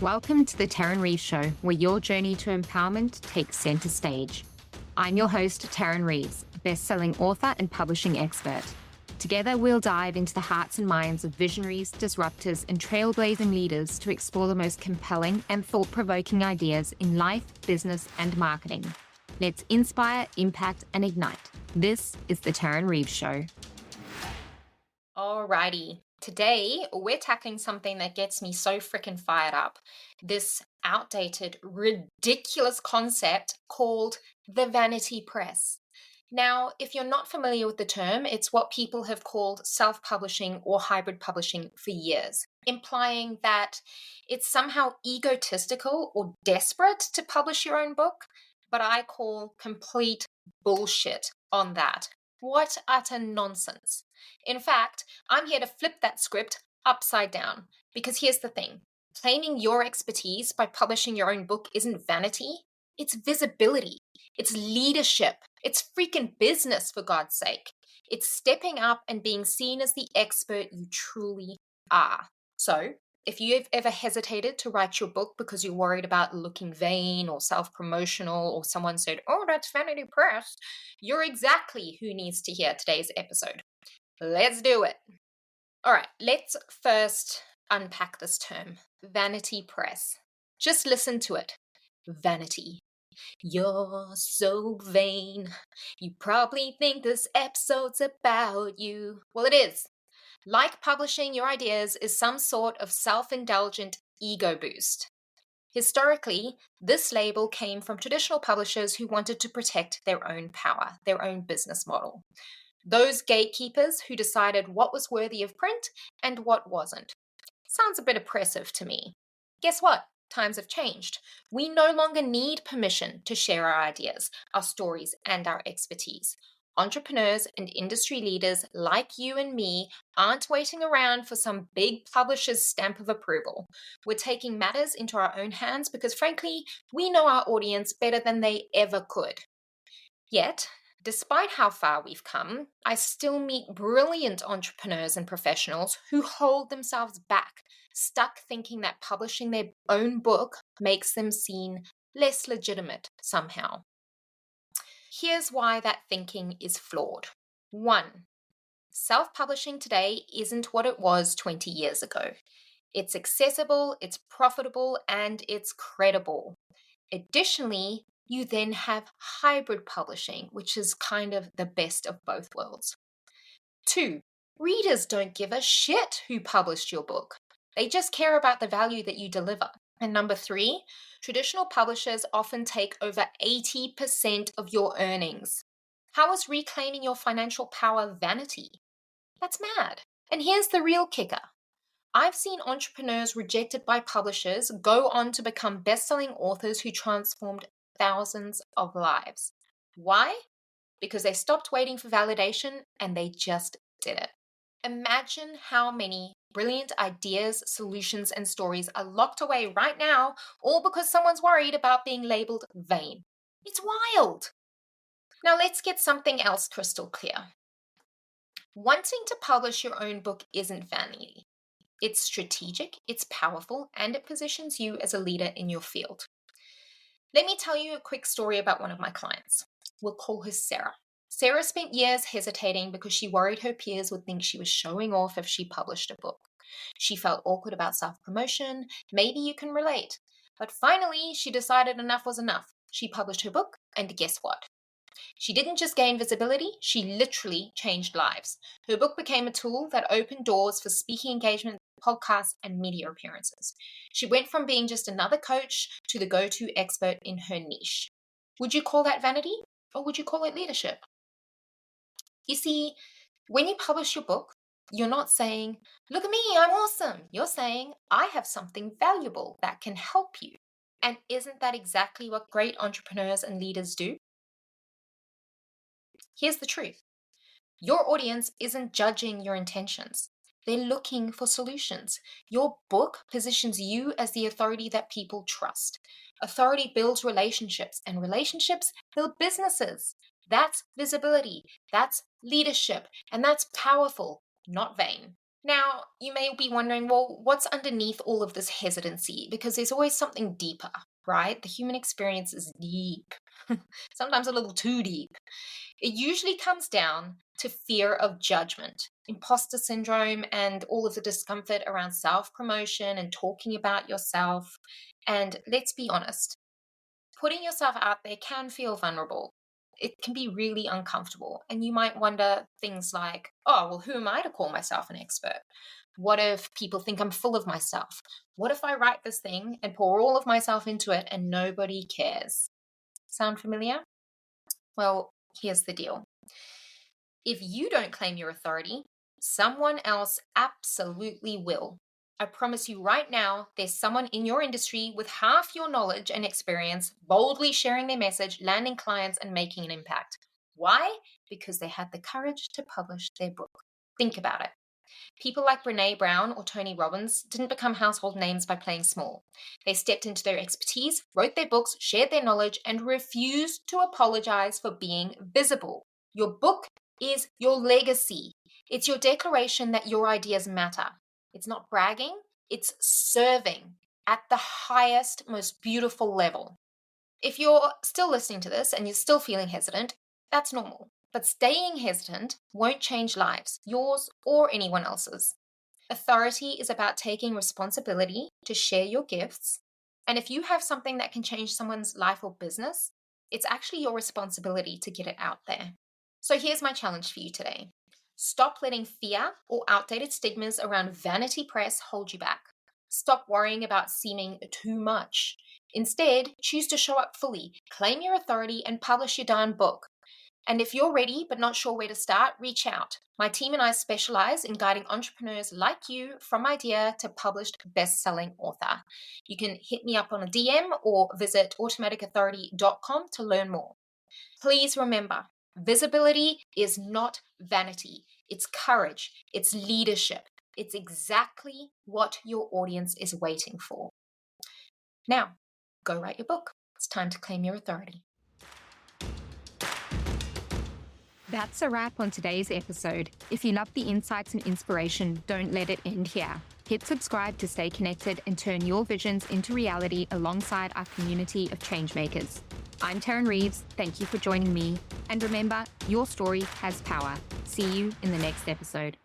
Welcome to the Tarryn Reeves Show, where your journey to empowerment takes center stage. I'm your host, Tarryn Reeves, best-selling author and publishing expert. Together, we'll dive into the hearts and minds of visionaries, disruptors, and trailblazing leaders to explore the most compelling and thought-provoking ideas in life, business, and marketing. Let's inspire, impact, and ignite. This is the Tarryn Reeves Show. Alrighty. Today, we're tackling something that gets me so freaking fired up. This outdated, ridiculous concept called the vanity press. Now, if you're not familiar with the term, it's what people have called self-publishing or hybrid publishing for years, implying that it's somehow egotistical or desperate to publish your own book, but I call complete bullshit on that. What utter nonsense. In fact, I'm here to flip that script upside down, because here's the thing. Claiming your expertise by publishing your own book isn't vanity, it's visibility, it's leadership, it's freaking business, for God's sake. It's stepping up and being seen as the expert you truly are. So, if you've ever hesitated to write your book because you're worried about looking vain or self-promotional, or someone said, "Oh, that's vanity press," you're exactly who needs to hear today's episode. Let's do it. All right, let's first unpack this term, vanity press. Just listen to it. Vanity. You're so vain. You probably think this episode's about you. Well, it is. Like publishing your ideas is some sort of self-indulgent ego boost. Historically, this label came from traditional publishers who wanted to protect their own power, their own business model. Those gatekeepers who decided what was worthy of print and what wasn't. Sounds a bit oppressive to me. Guess what? Times have changed. We no longer need permission to share our ideas, our stories, and our expertise. Entrepreneurs and industry leaders like you and me aren't waiting around for some big publisher's stamp of approval. We're taking matters into our own hands because, frankly, we know our audience better than they ever could. Yet, despite how far we've come, I still meet brilliant entrepreneurs and professionals who hold themselves back, stuck thinking that publishing their own book makes them seem less legitimate somehow. Here's why that thinking is flawed. 1. Self-publishing today isn't what it was 20 years ago. It's accessible, it's profitable, and it's credible. Additionally, you then have hybrid publishing, which is kind of the best of both worlds. 2. Readers don't give a shit who published your book. They just care about the value that you deliver. And number 3, traditional publishers often take over 80% of your earnings. How is reclaiming your financial power vanity? That's mad. And here's the real kicker. I've seen entrepreneurs rejected by publishers go on to become best-selling authors who transformed thousands of lives. Why? Because they stopped waiting for validation and they just did it. Imagine how many brilliant ideas, solutions, and stories are locked away right now, all because someone's worried about being labeled vain. It's wild. Now let's get something else crystal clear. Wanting to publish your own book isn't vanity. It's strategic, it's powerful, and it positions you as a leader in your field. Let me tell you a quick story about one of my clients. We'll call her Sarah. Sarah spent years hesitating because she worried her peers would think she was showing off if she published a book. She felt awkward about self-promotion. Maybe you can relate. But finally, she decided enough was enough. She published her book, and guess what? She didn't just gain visibility, she literally changed lives. Her book became a tool that opened doors for speaking engagements, podcasts, and media appearances. She went from being just another coach to the go-to expert in her niche. Would you call that vanity, or would you call it leadership? You see, when you publish your book, you're not saying, "Look at me, I'm awesome." You're saying, "I have something valuable that can help you." And isn't that exactly what great entrepreneurs and leaders do? Here's the truth. Your audience isn't judging your intentions. They're looking for solutions. Your book positions you as the authority that people trust. Authority builds relationships, and relationships build businesses. That's visibility. That's leadership. And that's powerful, not vain. Now, you may be wondering, well, what's underneath all of this hesitancy? Because there's always something deeper, right? The human experience is deep, sometimes a little too deep. It usually comes down to fear of judgment, imposter syndrome, and all of the discomfort around self promotion and talking about yourself. And let's be honest, putting yourself out there can feel vulnerable. It can be really uncomfortable. And you might wonder things like, oh, well, who am I to call myself an expert? What if people think I'm full of myself? What if I write this thing and pour all of myself into it and nobody cares? Sound familiar? Well, here's the deal. If you don't claim your authority, someone else absolutely will. I promise you right now, there's someone in your industry with half your knowledge and experience boldly sharing their message, landing clients, and making an impact. Why? Because they had the courage to publish their book. Think about it. People like Brene Brown or Tony Robbins didn't become household names by playing small. They stepped into their expertise, wrote their books, shared their knowledge, and refused to apologize for being visible. Your book is your legacy. It's your declaration that your ideas matter. It's not bragging, it's serving at the highest, most beautiful level. If you're still listening to this and you're still feeling hesitant, that's normal. But staying hesitant won't change lives, yours or anyone else's. Authority is about taking responsibility to share your gifts. And if you have something that can change someone's life or business, it's actually your responsibility to get it out there. So here's my challenge for you today. Stop letting fear or outdated stigmas around vanity press hold you back. Stop worrying about seeming too much. Instead, choose to show up fully, claim your authority, and publish your darn book. And if you're ready but not sure where to start, reach out. My team and I specialize in guiding entrepreneurs like you from idea to published best-selling author. You can hit me up on a DM or visit automaticauthority.com to learn more. Please remember, visibility is not vanity. It's courage. It's leadership. It's exactly what your audience is waiting for. Now, go write your book. It's time to claim your authority. That's a wrap on today's episode. If you love the insights and inspiration, don't let it end here. Hit subscribe to stay connected and turn your visions into reality alongside our community of changemakers. I'm Tarryn Reeves. Thank you for joining me. And remember, your story has power. See you in the next episode.